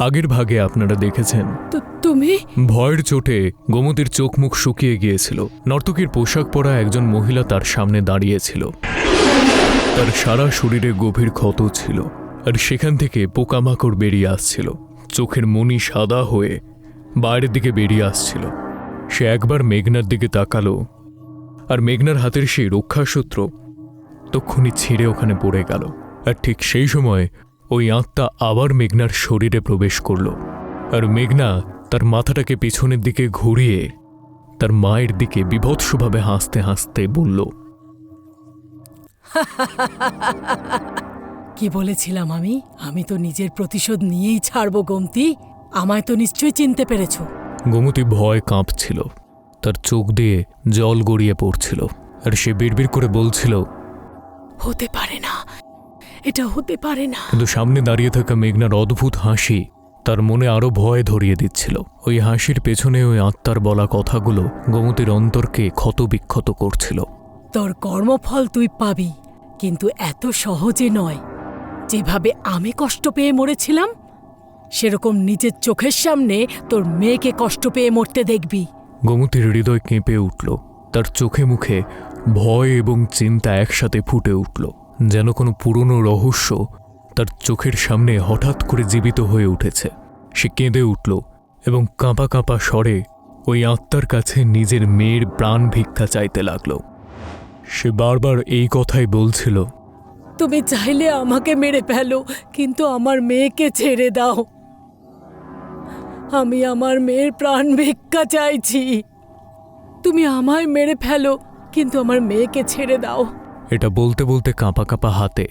আগের ভাগে আপনারা দেখেছেন। তুমি? ভয়ের চোটে গোমতীর চোখ মুখ শুকিয়ে গিয়েছিল। নর্তকীর পোশাক পরা একজন মহিলা তার সামনে দাঁড়িয়েছিল। তার সারা শরীরে গভীর ক্ষত ছিল, আর সেখান থেকে পোকামাকড় বেরিয়ে আসছিল। চোখের মণি সাদা হয়ে বাইরের দিকে বেরিয়ে আসছিল। সে একবার মেঘনার দিকে তাকালো, আর মেঘনার হাতের সেই রক্ষাসূত্র তক্ষুনি ছিঁড়ে ওখানে পড়ে গেল। আর ঠিক সেই সময় ওই আত্মা আবার মেঘনার শরীরে প্রবেশ করল, আর মেঘনা তার মাথাটাকে পিছনের দিকে ঘুরিয়ে তার মায়ের দিকে বিভৎসভাবে হাসতে হাসতে বলল, কি বলেছিলাম আমি তো নিজের প্রতিশোধ নিয়েই ছাড়ব গোমতী। আমায় তো নিশ্চয়ই চিনতে পেরেছ। গোমতী ভয় কাঁপছিল, তার চোখ দিয়ে জল গড়িয়ে পড়ছিল, আর সে বিড়বিড় করে বলছিল, হতে পারে না, এটা হতে পারে না। কিন্তু সামনে দাঁড়িয়ে থাকা মেঘনার অদ্ভুত হাসি তার মনে আরো ভয় ধরিয়ে দিচ্ছিল। ওই হাসির পেছনে ওই আত্মার বলা কথাগুলো গোমতীর অন্তরকে ক্ষতবিক্ষত করছিল। তোর কর্মফল তুই পাবি, কিন্তু এত সহজে নয়। যেভাবে আমি কষ্ট পেয়ে মরেছিলাম, সেরকম নিজের চোখের সামনে তোর মেয়েকে কষ্ট পেয়ে মরতে দেখবি। গোমতীর হৃদয় কেঁপে উঠল, তার চোখে মুখে ভয় এবং চিন্তা একসাথে ফুটে উঠল, যেন কোনো পুরনো রহস্য তার চোখের সামনে হঠাৎ করে জীবিত হয়ে উঠেছে। সে কেঁদে উঠল এবং কাঁপা কাঁপা স্বরে ওই আত্মার কাছে নিজের মেয়ের প্রাণ ভিক্ষা চাইতে লাগল। সে বারবার এই কথাই বলছিল, তুমি চাইলে আমাকে মেরে ফেলো, কিন্তু আমার মেয়েকে ছেড়ে দাও। আমি আমার মেয়ের প্রাণ ভিক্ষা চাইছি। তুমি আমায় মেরে ফেলো, কিন্তু আমার মেয়েকে ছেড়ে দাও। এটা বলতে বলতে কাঁপা কাঁপা হাতে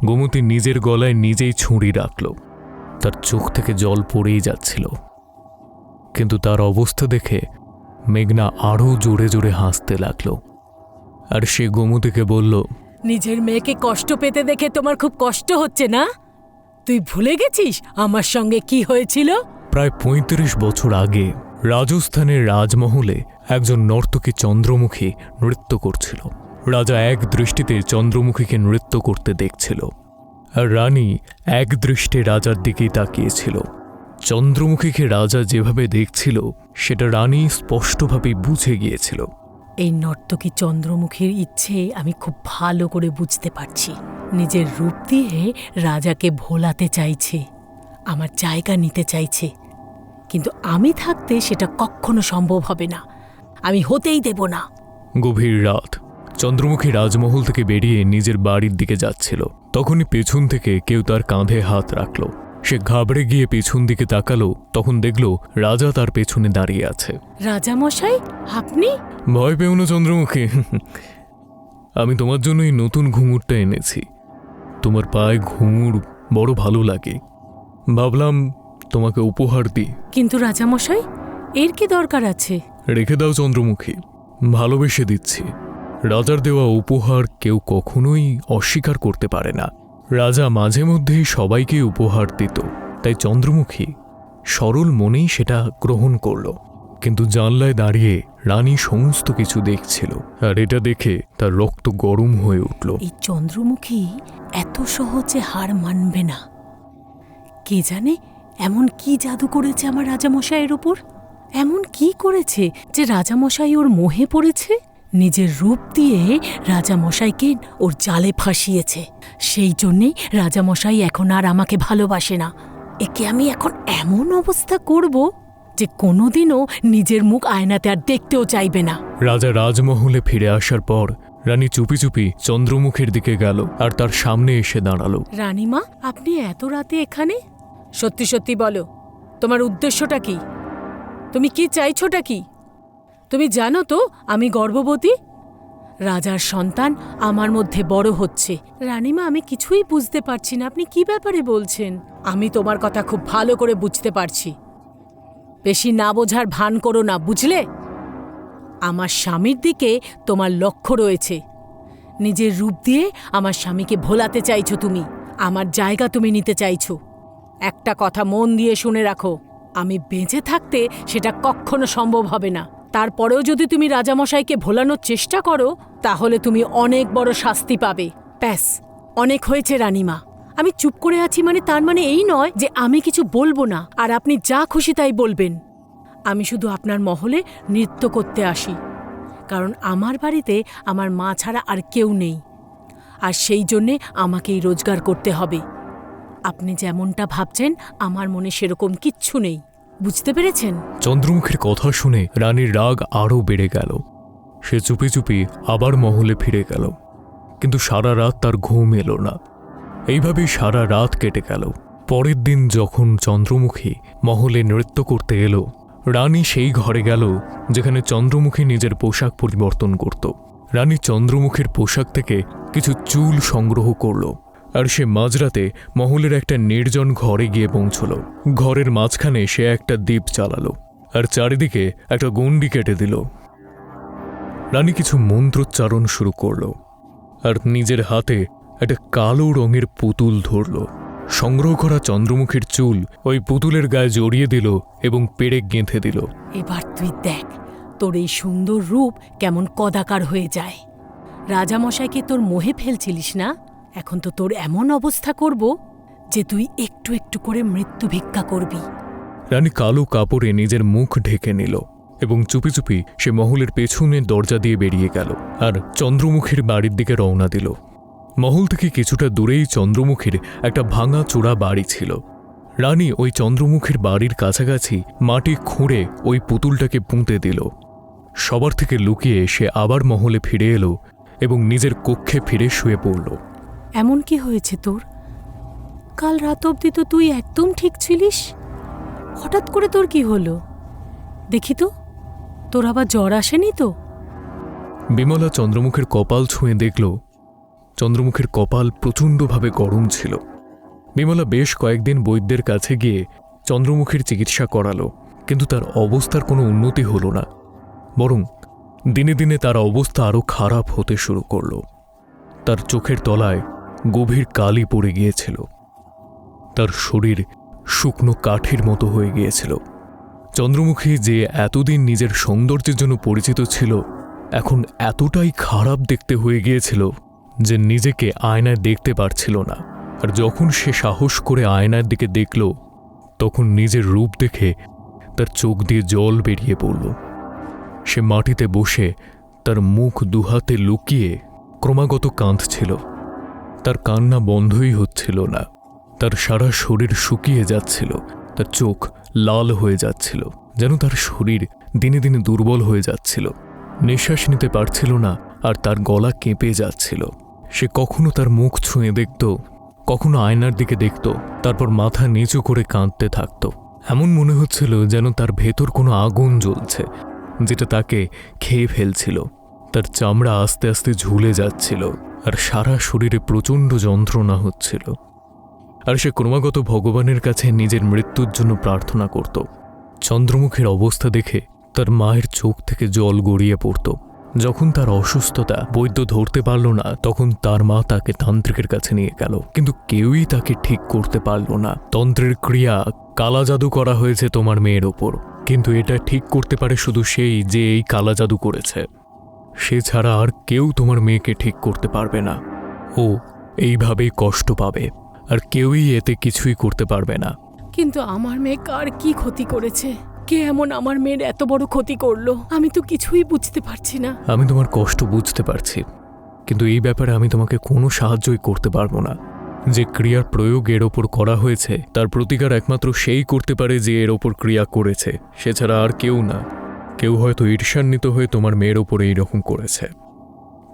গোমতী নিজের গলায় নিজেই ছুরি রাখল। তার চোখ থেকে জল পড়েই যাচ্ছিল, কিন্তু তার অবস্থা দেখে মেঘনা আরও জোরে জোরে হাসতে লাগল। আর সে গোমতীকে বলল, নিজের মেয়েকে কষ্ট পেতে দেখে তোমার খুব কষ্ট হচ্ছে না? তুই ভুলে গেছিস আমার সঙ্গে কি হয়েছিল? প্রায় ৩৫ বছর আগে রাজস্থানের রাজমহলে একজন নর্তকী চন্দ্রমুখী নৃত্য করছিল। রাজা এক দৃষ্টিতে চন্দ্রমুখীকে নৃত্য করতে দেখছিল, আর রানী এক দৃষ্টে রাজার দিকেই তাকিয়েছিল। চন্দ্রমুখীকে রাজা যেভাবে দেখছিল সেটা রানী স্পষ্টভাবে বুঝে গিয়েছিল। এই নর্তকী চন্দ্রমুখীর ইচ্ছে আমি খুব ভালো করে বুঝতে পারছি। নিজের রূপ দিয়ে রাজাকে ভোলাতে চাইছে, আমার জায়গা নিতে চাইছে, কিন্তু আমি থাকতে সেটা কখনো সম্ভব হবে না। আমি হতেই দেব না। গভীর রাত, চন্দ্রমুখী রাজমহল থেকে বেরিয়ে নিজের বাড়ির দিকে যাচ্ছিল। তখনই পেছন থেকে কেউ তার কাঁধে হাত রাখল। সে ঘাবড়ে গিয়ে পেছন দিকে তাকালো, তখন দেখল রাজা তার পেছনে দাঁড়িয়ে আছে। রাজা মশাই, আপনি? ভয় পেও না চন্দ্রমুখী, আমি তোমার জন্য এই নতুন ঘুঙুরটা এনেছি। তোমার পায়ে ঘুঙুর বড় ভালো লাগে, ভাবলাম তোমাকে উপহার দিই। কিন্তু রাজা মশাই, এর কি দরকার আছে? রেখে দাও চন্দ্রমুখী, ভালোবেসে দিচ্ছি। রাজার দেওয়া উপহার কেউ কখনোই অস্বীকার করতে পারে না। রাজা মাঝে মধ্যেই সবাইকে উপহার দিত, তাই চন্দ্রমুখী সরল মনেই সেটা গ্রহণ করল। কিন্তু জানলায় দাঁড়িয়ে রানী সমস্ত কিছু দেখছিল, আর এটা দেখে তার রক্ত গরম হয়ে উঠল। এই চন্দ্রমুখী এত সহজে হার মানবে না। কে জানে এমন কি জাদু করেছে আমার রাজামশাইয়ের ওপর? এমন কি করেছে যে রাজামশাই ওর মোহে পড়েছে? নিজের রূপ দিয়ে রাজামশাইকে ওর জালে ফাঁসিয়েছে। সেই জন্যেই রাজামশাই এখন আর আমাকে ভালোবাসে না। একে আমি এখন এমন অবস্থা করব যে কোনোদিনও নিজের মুখ আয়নাতে আর দেখতেও চাইবে না। রাজা রাজমহলে ফিরে আসার পর রানী চুপি চুপি চন্দ্রমুখীর দিকে গেল আর তার সামনে এসে দাঁড়ালো। রানীমা, আপনি এত রাতে এখানে? সত্যি সত্যি বলো, তোমার উদ্দেশ্যটা কি? তুমি কি চাইছোটা কি? তুমি জানো তো আমি গর্ভবতী। রাজার সন্তান আমার মধ্যে বড় হচ্ছে। রানীমা, আমি কিছুই বুঝতে পারছি না, আপনি কি ব্যাপারে বলছেন? আমি তোমার কথা খুব ভালো করে বুঝতে পারছি। বেশি না বোঝার ভান করো না, বুঝলে? আমার স্বামীর দিকে তোমার লক্ষ্য রয়েছে। নিজের রূপ দিয়ে আমার স্বামীকে ভোলাতে চাইছো তুমি, আমার জায়গা তুমি নিতে চাইছো। একটা কথা মন দিয়ে শুনে রাখো, আমি বেঁচে থাকতে সেটা কখনো সম্ভব হবে না। তারপরেও যদি তুমি রাজামশাইকে ভোলানোর চেষ্টা করো, তাহলে তুমি অনেক বড় শাস্তি পাবে। ব্যাস, অনেক হয়েছে রানীমা। আমি চুপ করে আছি মানে তার মানে এই নয় যে আমি কিছু বলবো না আর আপনি যা খুশি তাই বলবেন। আমি শুধু আপনার মহলে নৃত্য করতে আসি, কারণ আমার বাড়িতে আমার মা ছাড়া আর কেউ নেই, আর সেই জন্যে আমাকেই রোজগার করতে হবে। আপনি যেমনটা ভাবছেন আমার মনে সেরকম কিচ্ছু নেই, বুঝতে পেরেছেন? চন্দ্রমুখীর কথা শুনে রানীর রাগ আরও বেড়ে গেল। সে চুপি চুপি আবার মহলে ফিরে গেল, কিন্তু সারা রাত তার ঘুম এলো না। এইভাবেই সারা রাত কেটে গেল। পরের দিন যখন চন্দ্রমুখী মহলে নৃত্য করতে এলো, রানী সেই ঘরে গেল যেখানে চন্দ্রমুখী নিজের পোশাক পরিবর্তন করত। রানী চন্দ্রমুখীর পোশাক থেকে কিছু চুল সংগ্রহ করল, আর সে মাঝরাতে মহলের একটা নির্জন ঘরে গিয়ে পৌঁছল। ঘরের মাঝখানে সে একটা দ্বীপ জ্বালালো আর চারিদিকে একটা গণ্ডি কেটে দিল। রানী কিছু মন্ত্রোচ্চারণ শুরু করল আর নিজের হাতে একটা কালো রঙের পুতুল ধরল। সংগ্রহ করা চন্দ্রমুখীর চুল ওই পুতুলের গায়ে জড়িয়ে দিল এবং পেরেক গেঁথে দিল। এবার তুই দেখ তোর এই সুন্দর রূপ কেমন কদাকার হয়ে যায়। রাজামশাইকে তোর মোহে ফেলছিলিস না, এখন তো তোর এমন অবস্থা করব যে তুই একটু একটু করে মৃত্যু ভিক্ষা করবি। রানী কালো কাপড়ে নিজের মুখ ঢেকে নিল এবং চুপি চুপি সে মহলের পেছনে দরজা দিয়ে বেরিয়ে গেল আর চন্দ্রমুখীর বাড়ির দিকে রওনা দিল। মহল থেকে কিছুটা দূরেই চন্দ্রমুখীর একটা ভাঙা চূড়া বাড়ি ছিল। রানী ওই চন্দ্রমুখীর বাড়ির কাছাকাছি মাটি খুঁড়ে ওই পুতুলটাকে পুঁতে দিল। সবার থেকে লুকিয়ে সে আবার মহলে ফিরে এলো এবং নিজের কক্ষে ফিরে শুয়ে পড়ল। এমন কি হয়েছে তোর? কাল রাত অবধি তো তুই একদম ঠিক ছিলিস, হঠাৎ করে তোর কি হলো? দেখি তো, তোর আবার জ্বর আসেনি তো? বিমলা চন্দ্রমুখের কপাল ছুঁয়ে দেখল চন্দ্রমুখের কপাল প্রচণ্ডভাবে গরম ছিল। বিমলা বেশ কয়েকদিন বৈদ্যের কাছে গিয়ে চন্দ্রমুখীর চিকিৎসা করালো, কিন্তু তার অবস্থার কোনো উন্নতি হলো না, বরং দিনে দিনে তার অবস্থা আরও খারাপ হতে শুরু করল। তার চোখের তলায় গভীর কালি পড়ে গিয়েছিল, তার শরীর শুকনো কাঠের মতো হয়ে গিয়েছিল। চন্দ্রমুখী যে এতদিন নিজের সৌন্দর্যের জন্য পরিচিত ছিল, এখন এতটাই খারাপ দেখতে হয়ে গিয়েছিল যে নিজেকে আয়নায় দেখতে পারছিল না। আর যখন সে সাহস করে আয়নার দিকে দেখল, তখন নিজের রূপ দেখে তার চোখ দিয়ে জল বেরিয়ে পড়ল। সে মাটিতে বসে তার মুখ দুহাতে লুকিয়ে ক্রমাগত কাঁদছিল। তার কান্না বন্ধই হচ্ছিল না। তার সারা শরীর শুকিয়ে যাচ্ছিল, তার চোখ লাল হয়ে যাচ্ছিল, যেন তার শরীর দিনে দিনে দুর্বল হয়ে যাচ্ছিল। নিঃশ্বাস নিতে পারছিল না আর তার গলা কেঁপে যাচ্ছিল। সে কখনো তার মুখ ছুঁয়ে দেখত, কখনো আয়নার দিকে দেখত, তারপর মাথা নিচু করে কাঁদতে থাকত। এমন মনে হচ্ছিল যেন তার ভেতর কোনো আগুন জ্বলছে, যেটা তাকে খেয়ে ফেলছিল। তার চামড়া আস্তে আস্তে ঝুলে যাচ্ছিল আর সারা শরীরে প্রচণ্ড যন্ত্রণা হচ্ছিল। আর সে ক্রমাগত ভগবানের কাছে নিজের মৃত্যুর জন্য প্রার্থনা করত। চন্দ্রমুখীর অবস্থা দেখে তার মায়ের চোখ থেকে জল গড়িয়ে পড়ত। যখন তার অসুস্থতা বৈদ্য ধরতে পারল না, তখন তার মা তাকে তান্ত্রিকের কাছে নিয়ে গেল, কিন্তু কেউই তাকে ঠিক করতে পারল না। তন্ত্রের ক্রিয়া কালা জাদু করা হয়েছে তোমার মেয়ের ওপর, কিন্তু এটা ঠিক করতে পারে শুধু সেই যে এই কালা জাদু করেছে। সে ছাড়া আর কেউ তোমার মেয়েকে ঠিক করতে পারবে না। ও এইভাবেই কষ্ট পাবে, আর কেউই এতে কিছুই করতে পারবে না। কিন্তু আমার মেয়ে কার কি ক্ষতি করেছে? কে এমন আমার মেয়ের এত বড় ক্ষতি করলো? আমি তো কিছুই বুঝতে পারছি না। আমি তোমার কষ্ট বুঝতে পারছি, কিন্তু এই ব্যাপারে আমি তোমাকে কোনো সাহায্যই করতে পারবো না। যে ক্রিয়ার প্রয়োগ এর ওপর করা হয়েছে, তার প্রতিকার একমাত্র সেই করতে পারে যে এর ওপর ক্রিয়া করেছে, সে ছাড়া আর কেউ না। কেউ হয়তো ঈর্ষান্বিত হয়ে তোমার মেয়ের ওপর এইরকম করেছে,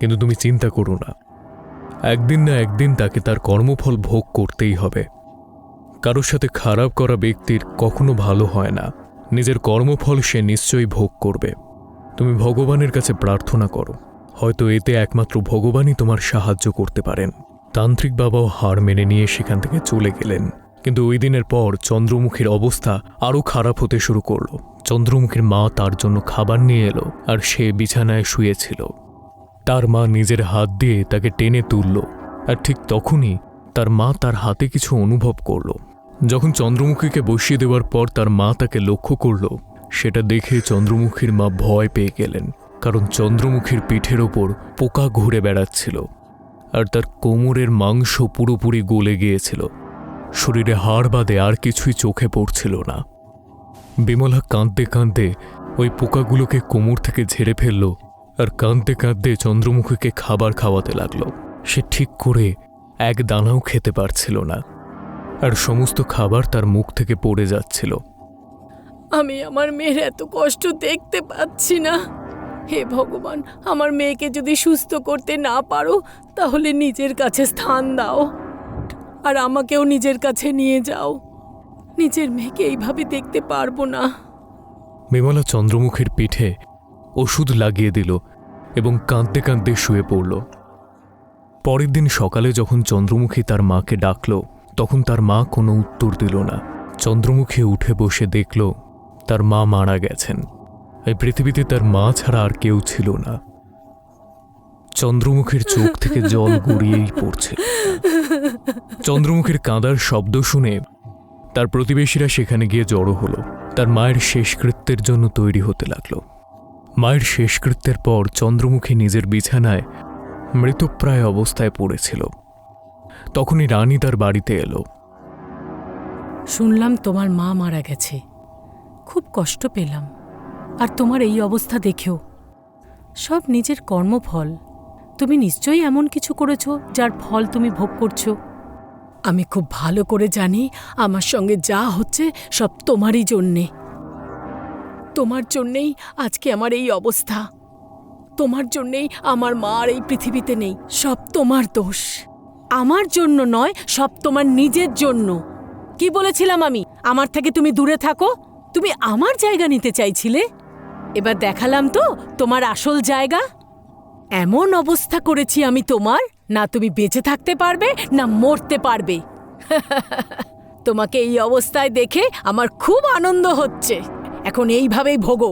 কিন্তু তুমি চিন্তা করো না, একদিন না একদিন তাকে তার কর্মফল ভোগ করতেই হবে। কারোর সাথে খারাপ করা ব্যক্তির কখনো ভালো হয় না। নিজের কর্মফল সে নিশ্চয়ই ভোগ করবে। তুমি ভগবানের কাছে প্রার্থনা করো, হয়তো এতে একমাত্র ভগবানই তোমার সাহায্য করতে পারেন। তান্ত্রিক বাবাও হার মেনে নিয়ে সেখান থেকে চলে গেলেন। কিন্তু ওই দিনের পর চন্দ্রমুখীর অবস্থা আরও খারাপ হতে শুরু করলো। চন্দ্রমুখীর মা তার জন্য খাবার নিয়ে এলো, আর সে বিছানায় শুয়েছিল। তার মা নিজের হাত দিয়ে তাকে টেনে তুলল, আর ঠিক তখনই তার মা তার হাতে কিছু অনুভব করল। যখন চন্দ্রমুখীকে বসিয়ে দেওয়ার পর তার মা তাকে লক্ষ্য করল, সেটা দেখে চন্দ্রমুখীর মা ভয় পেয়ে গেলেন, কারণ চন্দ্রমুখীর পিঠের ওপর পোকা ঘুরে বেড়াচ্ছিল। আর তার কোমরের মাংস পুরোপুরি গলে গিয়েছিল। শরীরে হাড় বাদে আর কিছুই চোখে পড়ছিল না। বিমলা কাঁদতে কাঁদতে ওই পোকাগুলোকে কোমর থেকে ঝেড়ে ফেলল আর কাঁদতে কাঁদতে চন্দ্রমুখীকে খাবার খাওয়াতে লাগলো। সে ঠিক করে এক দানাও খেতে পারছিল না, আর সমস্ত খাবার তার মুখ থেকে পড়ে যাচ্ছিল। আমি আমার মেয়ের এত কষ্ট দেখতে পাচ্ছি না। হে ভগবান, আমার মেয়েকে যদি সুস্থ করতে না পারো তাহলে নিজের কাছে স্থান দাও, আর আমাকেও নিজের কাছে নিয়ে যাও। নিজের মেয়েকে এইভাবে দেখতে পারবো না। বিমলা চন্দ্রমুখীর পিঠে ওষুধ লাগিয়ে দিল এবং কাঁদতে কাঁদতে শুয়ে পড়ল। পরের দিন সকালে যখন চন্দ্রমুখী তার মাকে ডাকল, তখন তার মা কোনো উত্তর দিল না। চন্দ্রমুখী উঠে বসে দেখল তার মা মারা গেছেন। এই পৃথিবীতে তার মা ছাড়া আর কেউ ছিল না। চন্দ্রমুখীর চোখ থেকে জল গড়িয়েই পড়ছে। চন্দ্রমুখীর কাঁদার শব্দ শুনে তার প্রতিবেশীরা সেখানে গিয়ে জড়ো হলো। তার মায়ের শেষকৃত্যের জন্য তৈরি হতে লাগলো। মায়ের শেষকৃত্যের পর চন্দ্রমুখী নিজের বিছানায় মৃতপ্রায় অবস্থায় পড়েছিল। তখনই রানী তার বাড়িতে এলো। শুনলাম তোমার মা মারা গেছে, খুব কষ্ট পেলাম। আর তোমার এই অবস্থা দেখেও সব নিজের কর্মফল। তুমি নিশ্চয়ই এমন কিছু করেছো যার ফল তুমি ভোগ করছো। আমি খুব ভালো করে জানি আমার সঙ্গে যা হচ্ছে সব তোমারই জন্যে। তোমার জন্যেই আজকে আমার এই অবস্থা। তোমার জন্যেই আমার মা আর এই পৃথিবীতে নেই। সব তোমার দোষ। আমার জন্য নয়, সব তোমার নিজের জন্য। কি বলেছিলাম আমি? আমার থেকে তুমি দূরে থাকো। তুমি আমার জায়গা নিতে চাইছিলে, এবার দেখালাম তো তোমার আসল জায়গা। এমন অবস্থা করেছি আমি তোমার, না তুমি বেঁচে থাকতে পারবে না মরতে পারবে। তোমাকে এই অবস্থায় দেখে আমার খুব আনন্দ হচ্ছে। এখন এইভাবেই ভোগো,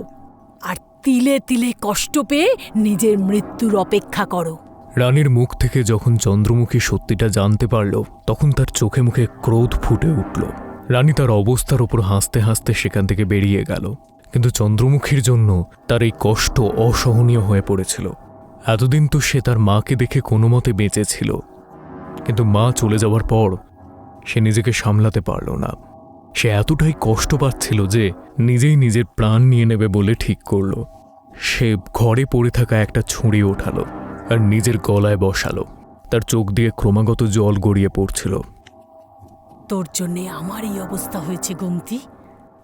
আর তিলে তিলে কষ্ট পেয়ে নিজের মৃত্যুর অপেক্ষা করো। রানীর মুখ থেকে যখন চন্দ্রমুখী সত্যিটা জানতে পারল, তখন তার চোখে মুখে ক্রোধ ফুটে উঠল। রানী তার অবস্থার ওপর হাসতে হাসতে সেখান থেকে বেরিয়ে গেল। কিন্তু চন্দ্রমুখীর জন্য তার এই কষ্ট অসহনীয় হয়ে পড়েছিল। এতদিন তো সে তার মাকে দেখে কোনো মতে বেঁচেছিল, কিন্তু মা চলে যাওয়ার পর সে নিজেকে সামলাতে পারল না। সে এতটাই কষ্ট পাচ্ছিল যে নিজেই নিজের প্রাণ নিয়ে নেবে বলে ঠিক করল। সে ঘরে পড়ে থাকা একটা ছুরি ওঠালো আর নিজের গলায় বসালো। তার চোখ দিয়ে ক্রমাগত জল গড়িয়ে পড়ছিল। তোর জন্যে আমার এই অবস্থা হয়েছে গোমতী।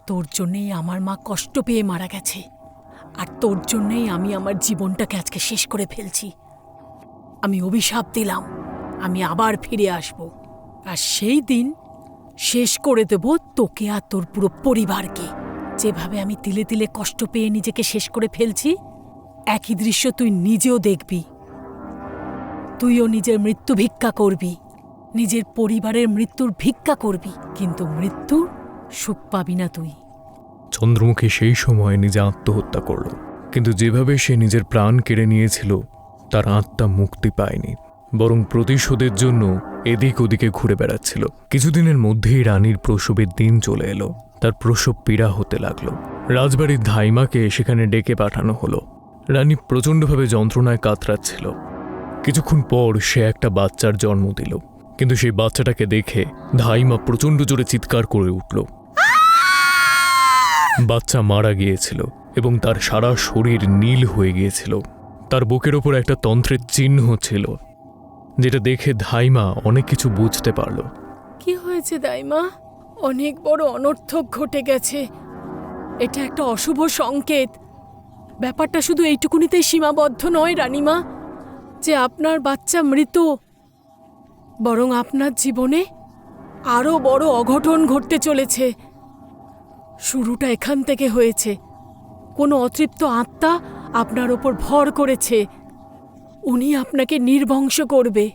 তোর জন্যেই আমার মা কষ্ট পেয়ে মারা গেছে, আর তোর জন্যেই আমি আমার জীবনটাকে আজকে শেষ করে ফেলছি। আমি অভিশাপ দিলাম আমি আবার ফিরে আসব, আর সেই দিন শেষ করে দেব তোকে আর তোর পুরো পরিবারকে। যেভাবে আমি তিলে তিলে কষ্ট পেয়ে নিজেকে শেষ করে ফেলছি, একই দৃশ্য তুই নিজেও দেখবি। তুইও নিজের মৃত্যু ভিক্ষা করবি, নিজের পরিবারের মৃত্যুর ভিক্ষা করবি, কিন্তু মৃত্যুর সুখ পাবি না তুই। চন্দ্রমুখী সেই সময় নিজে আত্মহত্যা করল, কিন্তু যেভাবে সে নিজের প্রাণ কেড়ে নিয়েছিল তার আত্মা মুক্তি পায়নি, বরং প্রতিশোধের জন্য এদিক ওদিকে ঘুরে বেড়াচ্ছিল। কিছুদিনের মধ্যেই রানীর প্রসবের দিন চলে এলো। তার প্রসব পীড়া হতে লাগলো। রাজবাড়ির ধাইমাকে সেখানে ডেকে পাঠানো হলো। রানী প্রচণ্ডভাবে যন্ত্রণায় কাতরাচ্ছিল। কিছুক্ষণ পর সে একটা বাচ্চার জন্ম দিল, কিন্তু সেই বাচ্চাটাকে দেখে ধাইমা প্রচণ্ড জোরে চিৎকার করে উঠল। বাচ্চা মারা গিয়েছিল এবং তার সারা শরীর নীল হয়ে গিয়েছিল। তার বুকের ওপর একটা তন্ত্রের চিহ্ন ছিল, যেটা দেখে ধাইমা অনেক কিছু বুঝতে পারল। কি হয়েছে দাইমা? অনেক বড় অনর্থক ঘটে গেছে। এটা একটা অশুভ সংকেত। ব্যাপারটা শুধু এইটুকুনিতেই সীমাবদ্ধ নয় রানীমা, যে আপনার বাচ্চা মৃত, বরং আপনার জীবনে আরও বড় অঘটন ঘটতে চলেছে। শুরুটা এখান থেকে হয়েছে। কোনো অতৃপ্ত আত্মা আপনার ওপর ভর করেছে। উনি আপনাকে নির্বংশ করবে।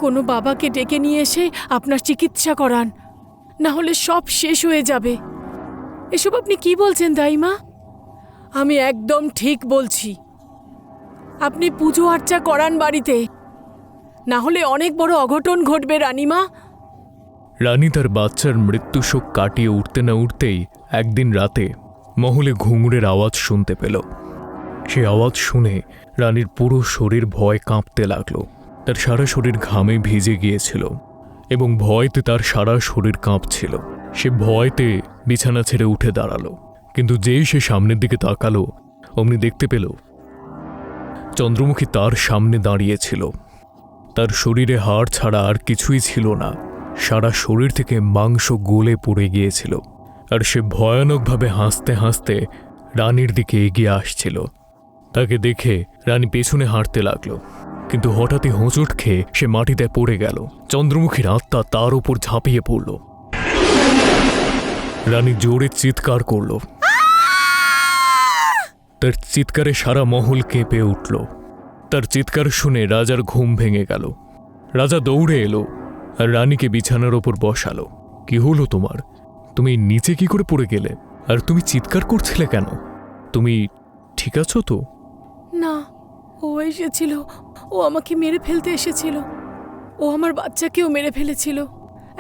কোনো বাবাকে ডেকে নিয়ে এসে আপনার চিকিৎসা করান, না হলে সব শেষ হয়ে যাবে। এসব আপনি কি বলছেন দাইমা? আমি একদম ঠিক বলছি। আপনি পুজো আর্চা করান বাড়িতে, না হলে অনেক বড় অঘটন ঘটবে রানীমা। রানী তার বাচ্চার মৃত্যু শোক কাটিয়ে উঠতে না উঠতেই একদিন রাতে মহলে ঘুঙুরের আওয়াজ শুনতে পেল। সেই আওয়াজ শুনে রানীর পুরো শরীর ভয় কাঁপতে লাগলো। তার সারা শরীর ঘামে ভিজে গিয়েছিল এবং ভয়তে তার সারা শরীর কাঁপছিল। সে ভয়তে বিছানা ছেড়ে উঠে দাঁড়ালো, কিন্তু যেই সে সামনের দিকে তাকালো অমনি দেখতে পেল চন্দ্রমুখী তার সামনে দাঁড়িয়েছিল। তার শরীরে হাড় ছাড়া আর কিছুই ছিল না, সারা শরীর থেকে মাংস গলে পড়ে গিয়েছিল। আর সে ভয়ানকভাবে হাসতে হাসতে রানীর দিকে এগিয়ে আসছিল। তাকে দেখে রানী পেছনে হাঁটতে লাগলো, কিন্তু হঠাৎই হোঁচট খেয়ে সে মাটিতে পড়ে গেল। চন্দ্রমুখীর আত্মা তার উপর ঝাঁপিয়ে পড়ল। রানী জোরে চিৎকার করল। তার চিৎকারে সারা মহল কেঁপে উঠল। তার চিৎকার শুনে রাজার ঘুম ভেঙে গেল। রাজা দৌড়ে এলো আর রানীকে বিছানার ওপর বসালো। কি হলো তোমার? তুমি নিচে কি করে পড়ে গেলে? আর তুমি চিৎকার করছিলে কেন? তুমি ঠিক আছো তো? না, ও এসেছিল, ও আমাকে মেরে ফেলতে এসেছিল। ও আমার বাচ্চাকেও মেরে ফেলেছিল।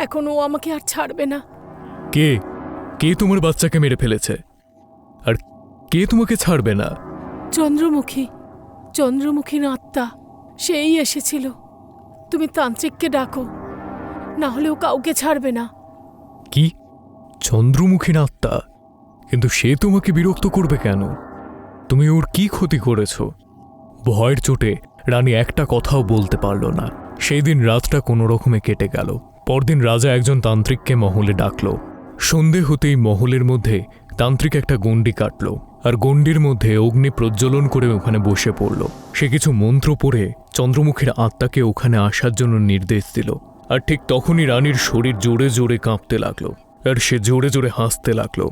এখন ও আমাকে আর ছাড়বে না। কে কে তোমার বাচ্চাকে মেরে ফেলেছে? আর কে তোমাকে ছাড়বে না? চন্দ্রমুখীর আত্মা, সেই এসেছিল। তুমি তান্ত্রিককে ডাকো, না হলে ও কাউকে ছাড়বে না। কি? চন্দ্রমুখীর আত্মা? কিন্তু সে তোমাকে বিরক্ত করবে কেন? তুমি ওর কি ক্ষতি করেছ? ভয়ের চোটে রানী একটা কথাও বলতে পারল না। সেই দিন রাতটা কোনো রকমে কেটে গেল। পরদিন রাজা একজন তান্ত্রিককে মহলে ডাকল। সন্ধে হতেই মহলের মধ্যে তান্ত্রিক একটা গণ্ডি কাটল আর গণ্ডির মধ্যে অগ্নি প্রজ্বলন করে ওখানে বসে পড়ল। সে কিছু মন্ত্র পড়ে চন্দ্রমুখীর আত্মাকে ওখানে আসার জন্য নির্দেশ দিল। আর ঠিক তখনই রানীর শরীর জোরে জোরে কাঁপতে লাগলো আর সে জোরে জোরে হাসতে লাগলো।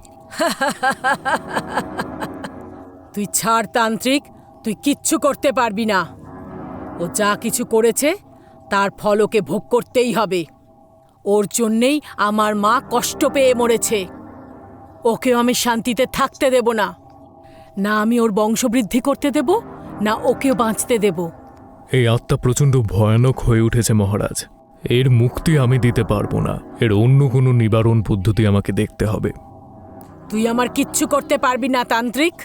তুই ছাড় তান্ত্রিক, তুই কিচ্ছু করতে পারবি না। ও যা কিছু করেছে তার ফল ওকে ভোগ করতেই হবে। ওর জন্যেই আমার মা কষ্ট পেয়ে মরেছে। ওকেও আমি শান্তিতে থাকতে দেব না। না আমি ওর বংশবৃদ্ধি করতে দেব, না ওকেও বাঁচতে দেব। এই আত্মা প্রচণ্ড ভয়ানক হয়ে উঠেছে মহারাজ। এর মুক্তি আমি দিতে পারবো না। এর অন্য কোনো নিবারণ পদ্ধতি আমাকে দেখতে হবে। তুই আমার কিচ্ছু করতে পারবি না তান্ত্রিক।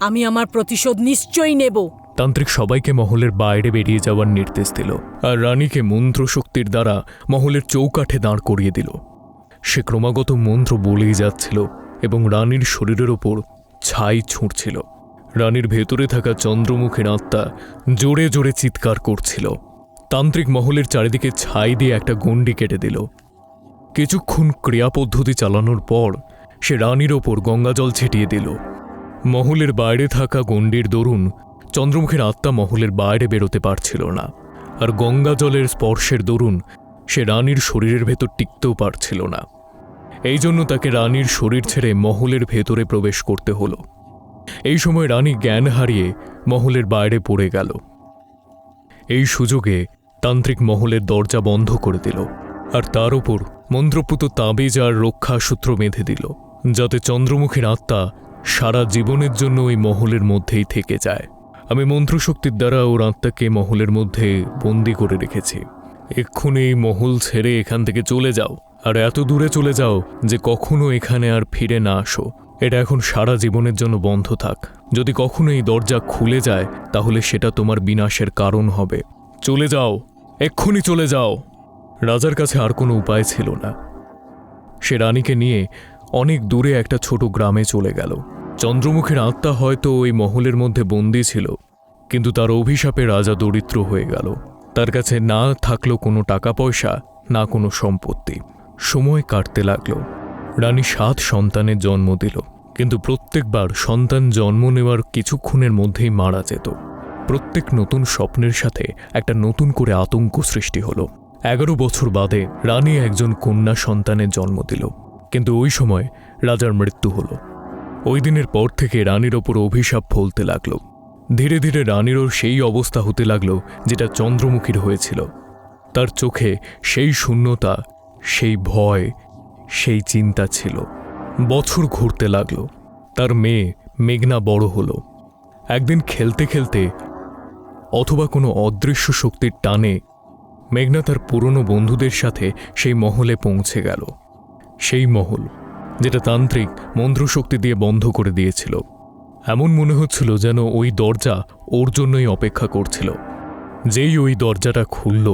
আমি আমার প্রতিশোধ নিশ্চয়ই নেব। তান্ত্রিক সবাইকে মহলের বাইরে বেরিয়ে যাওয়ার নির্দেশ দিল আর রানীকে মন্ত্রশক্তির দ্বারা মহলের চৌকাঠে দাঁড় করিয়ে দিল। সে ক্রমাগত মন্ত্র বলেই যাচ্ছিল এবং রানীর শরীরের ওপর ছাই ছুঁড়ছিল। রানীর ভেতরে থাকা চন্দ্রমুখীর আত্মা জোরে জোরে চিৎকার করছিল। তান্ত্রিক মহলের চারিদিকে ছাই দিয়ে একটা গণ্ডি কেটে দিল। কিছুক্ষণ ক্রিয়া পদ্ধতি চালানোর পর সে রানীর ওপর গঙ্গাজল ছিটিয়ে দিল। মহলের বাইরে থাকা গণ্ডির দরুন চন্দ্রমুখীর আত্মা মহলের বাইরে বেরোতে পারছিল না, আর গঙ্গা জলের স্পর্শের দরুন সে রানীর শরীরের ভেতর টিকতেও পারছিল না। এই জন্য তাকে রানীর শরীর ছেড়ে মহলের ভেতরে প্রবেশ করতে হলো। এই সময় রানী জ্ঞান হারিয়ে মহলের বাইরে পড়ে গেল। এই সুযোগে তান্ত্রিক মহলের দরজা বন্ধ করে দিল আর তার উপর মন্ত্রপুত তাবিজ আর রক্ষাসূত্র বেঁধে দিল, যাতে চন্দ্রমুখীর আত্মা সারা জীবনের জন্য ওই মহলের মধ্যেই থেকে যায়। আমি মন্ত্রশক্তির দ্বারা ওর আত্মাকে মহলের মধ্যে বন্দি করে রেখেছি। এক্ষুনি এই মহল ছেড়ে এখান থেকে চলে যাও, আর এত দূরে চলে যাও যে কখনো এখানে আর ফিরে না আসো। এটা এখন সারা জীবনের জন্য বন্ধ থাক। যদি কখনো এই দরজা খুলে যায় তাহলে সেটা তোমার বিনাশের কারণ হবে। চলে যাও, এক্ষুনি চলে যাও। রাজার কাছে আর কোনো উপায় ছিল না। সে রানীকে নিয়ে অনেক দূরে একটা ছোট গ্রামে চলে গেল। চন্দ্রমুখীর আত্মা হয়তো ওই মহলের মধ্যে বন্দী ছিল, কিন্তু তার অভিশাপে রাজা দরিদ্র হয়ে গেল। তার কাছে না থাকলো কোনো টাকা পয়সা, না কোনো সম্পত্তি। সময় কাটতে লাগলো। রানী 7 সন্তানের জন্ম দিল, কিন্তু প্রত্যেকবার সন্তান জন্ম নেওয়ার কিছুক্ষণের মধ্যেই মারা যেত। প্রত্যেক নতুন স্বপ্নের সাথে একটা নতুন করে আতঙ্ক সৃষ্টি হলো। 11 বছর বাদে রানী একজন কন্যা সন্তানের জন্ম দিল, কিন্তু ওই সময় রাজার মৃত্যু হলো। ওই দিনের পর থেকে রানীর ওপর অভিশাপ ফলতে লাগল। ধীরে ধীরে রানীরও সেই অবস্থা হতে লাগলো যেটা চন্দ্রমুখীর হয়েছিল। তার চোখে সেই শূন্যতা, সেই ভয়, সেই চিন্তা ছিল। বছর ঘুরতে লাগলো। তার মেয়ে মেঘনা বড় হলো। একদিন খেলতে খেলতে অথবা কোনো অদৃশ্য শক্তির টানে মেঘনা তার পুরনো বন্ধুদের সাথে সেই মহলে পৌঁছে গেল। সেই মহল যেটা তান্ত্রিক মন্ত্রশক্তি দিয়ে বন্ধ করে দিয়েছিল। এমন মনে হচ্ছিল যেন ওই দরজা ওর জন্যই অপেক্ষা করছিল। যেই ওই দরজাটা খুলল,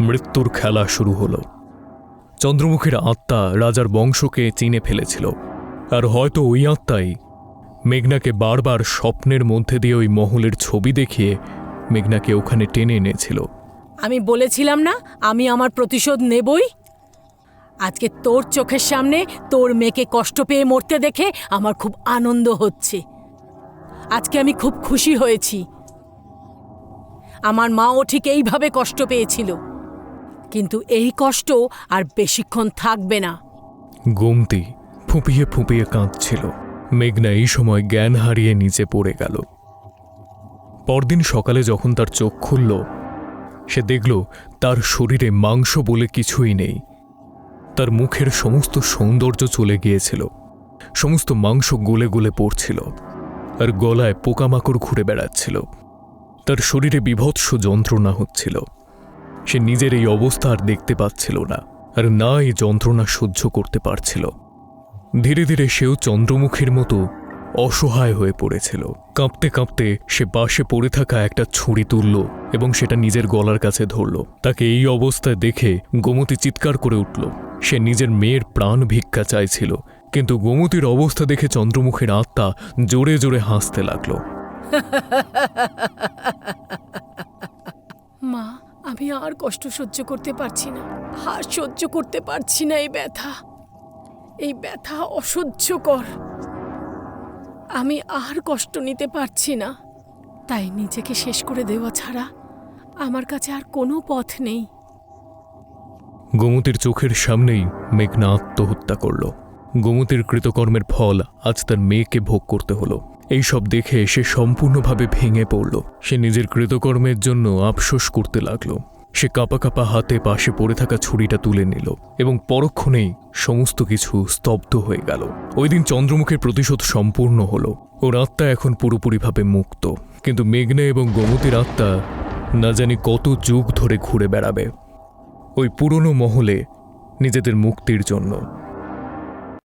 মৃত্যুর খেলা শুরু হলো। চন্দ্রমুখীর আত্মা রাজার বংশকে চিনে ফেলেছিল, আর হয়তো ওই আত্মাই মেঘনাকে বারবার স্বপ্নের মধ্যে দিয়ে ওই মহলের ছবি দেখিয়ে মেঘনাকে ওখানে টেনে এনেছিল। আমি বলেছিলাম না আমি আমার প্রতিশোধ নেবই। আজকে তোর চোখের সামনে তোর মেয়েকে কষ্ট পেয়ে মরতে দেখে আমার খুব আনন্দ হচ্ছে। আজকে আমি খুব খুশি হয়েছি। আমার মাও ঠিক এইভাবে কষ্ট পেয়েছিল, কিন্তু এই কষ্ট আর বেশিক্ষণ থাকবে না। গোমতী ফুঁপিয়ে ফুঁপিয়ে কাঁদছিল। মেঘনা এই সময় জ্ঞান হারিয়ে নিচে পড়ে গেল। পরদিন সকালে যখন তার চোখ খুলল, সে দেখল তার শরীরে মাংস বলে কিছুই নেই। তার মুখের সমস্ত সৌন্দর্য চলে গিয়েছিল, সমস্ত মাংস গলে গলে পড়ছিল, আর গলায় পোকামাকড় ঘুরে বেড়াচ্ছিল। তার শরীরে বীভৎস যন্ত্রণা হচ্ছিল। সে নিজের এই অবস্থা আর দেখতে পাচ্ছিল না, আর না এই যন্ত্রণা সহ্য করতে পারছিল। ধীরে ধীরে সেও চন্দ্রমুখীর মতো অসহায় হয়ে পড়েছিল। কাঁপতে কাঁপতে সে পাশে পড়ে থাকা একটা ছুরি তুলল এবং সেটা নিজের গলার কাছে ধরল। তাকে এই অবস্থায় দেখে গোমতী চিৎকার করে উঠল। সে নিজের মেয়ের প্রাণ ভিক্ষা চাইছিল, কিন্তু গোমতীর অবস্থা দেখে চন্দ্রমুখীর আত্মা জোরে জোরে হাসতে লাগল। মা, আমি আর কষ্ট সহ্য করতে পারছি না, আর সহ্য করতে পারছি না এই ব্যথা। এই ব্যথা অসহ্যকর। আমি আর কষ্ট নিতে পারছি না, তাই নিজেকে শেষ করে দেওয়া ছাড়া আমার কাছে আর কোনো পথ নেই। গোমতীর চোখের সামনেই মেঘনা আত্মহত্যা করল। গোমতীর কৃতকর্মের ফল আজ তার মেয়েকে ভোগ করতে হলো। এই সব দেখে সে সম্পূর্ণভাবে ভেঙে পড়ল। সে নিজের কৃতকর্মের জন্য আফসোস করতে লাগল। সে কাঁপা কাঁপা হাতে পাশে পড়ে থাকা ছুরিটা তুলে নিল এবং পরক্ষণেই সমস্ত কিছু স্তব্ধ হয়ে গেল। ওই দিন চন্দ্রমুখীর প্রতিশোধ সম্পূর্ণ হলো। ওর আত্মা এখন পুরোপুরিভাবে মুক্ত, কিন্তু মেঘনা এবং গোমতীর আত্মা না জানি কত যুগ ধরে ঘুরে বেড়াবে ওই পুরনো মহলে নিজেদের মুক্তির জন্য।